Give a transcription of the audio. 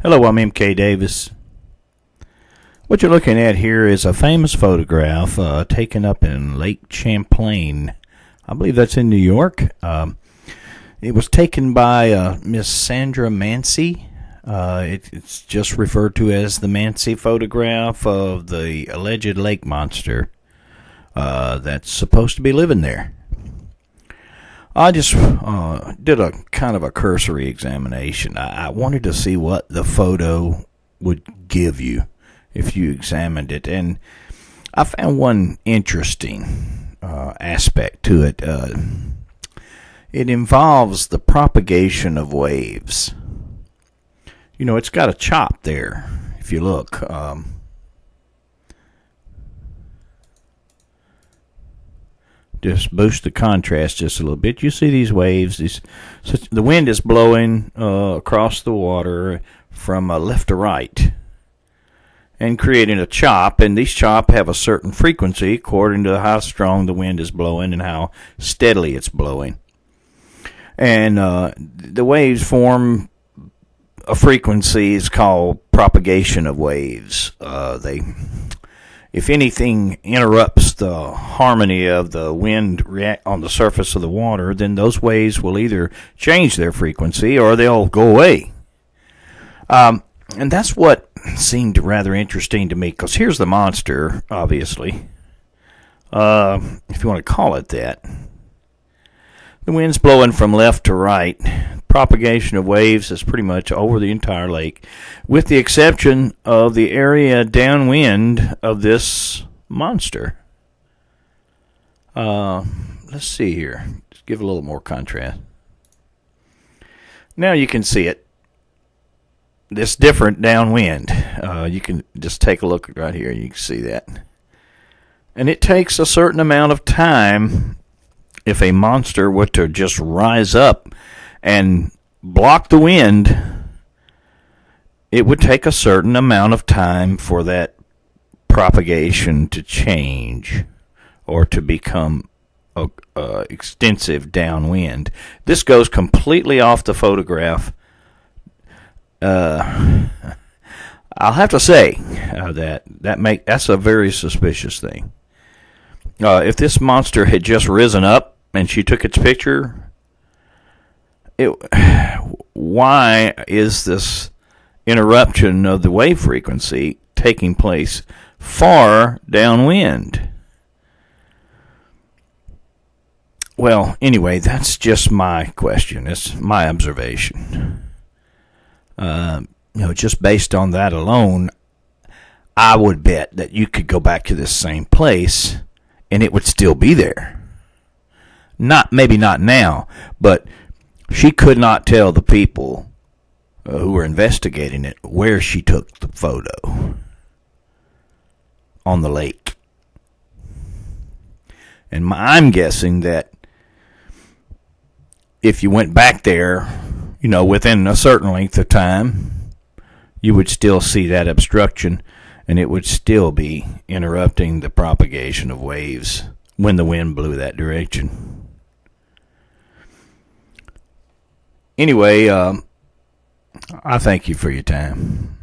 Hello, I'm M.K.Davis. What you're looking at here is a famous photograph taken up in Lake Champlain. I believe that's in New York. It was taken by Miss Sandra Mansi. It's just referred to as the Mansi photograph of the alleged lake monster that's supposed to be living there. I just did a kind of a cursory examination. I wanted to see what the photo would give you if you examined it, and I found one interesting aspect to it. It involves the propagation of waves. You know, it's got a chop there, if you look. Just boost the contrast just a little bit. You see these waves. The wind is blowing across the water from left to right and creating a chop. And these chop have a certain frequency according to how strong the wind is blowing and how steadily it's blowing. And the waves form a frequency is called propagation of waves. If anything interrupts the harmony of the wind on the surface of the water, then those waves will either change their frequency or they'll go away. And that's what seemed rather interesting to me, because here's the monster, obviously, if you want to call it that. The wind's blowing from left to right. Propagation of waves is pretty much over the entire lake, with the exception of the area downwind of this monster. Let's see here. Just give it a little more contrast. Now you can see it. It's different downwind. You can just take a look right here. You can see that. And it takes a certain amount of time if a monster were to just rise up and block the wind. It would take a certain amount of time for that propagation to change or to become extensive downwind. This goes completely off the photograph. I'll have to say that's a very suspicious thing. If this monster had just risen up and she took its picture, why is this interruption of the wave frequency taking place far downwind? Well, anyway, that's just my question. It's my observation. Just based on that alone, I would bet that you could go back to this same place and it would still be there. Maybe not now, but she could not tell the people who were investigating it where she took the photo on the lake. And I'm guessing that if you went back there, within a certain length of time, you would still see that obstruction, and it would still be interrupting the propagation of waves when the wind blew that direction. Anyway, I thank you for your time.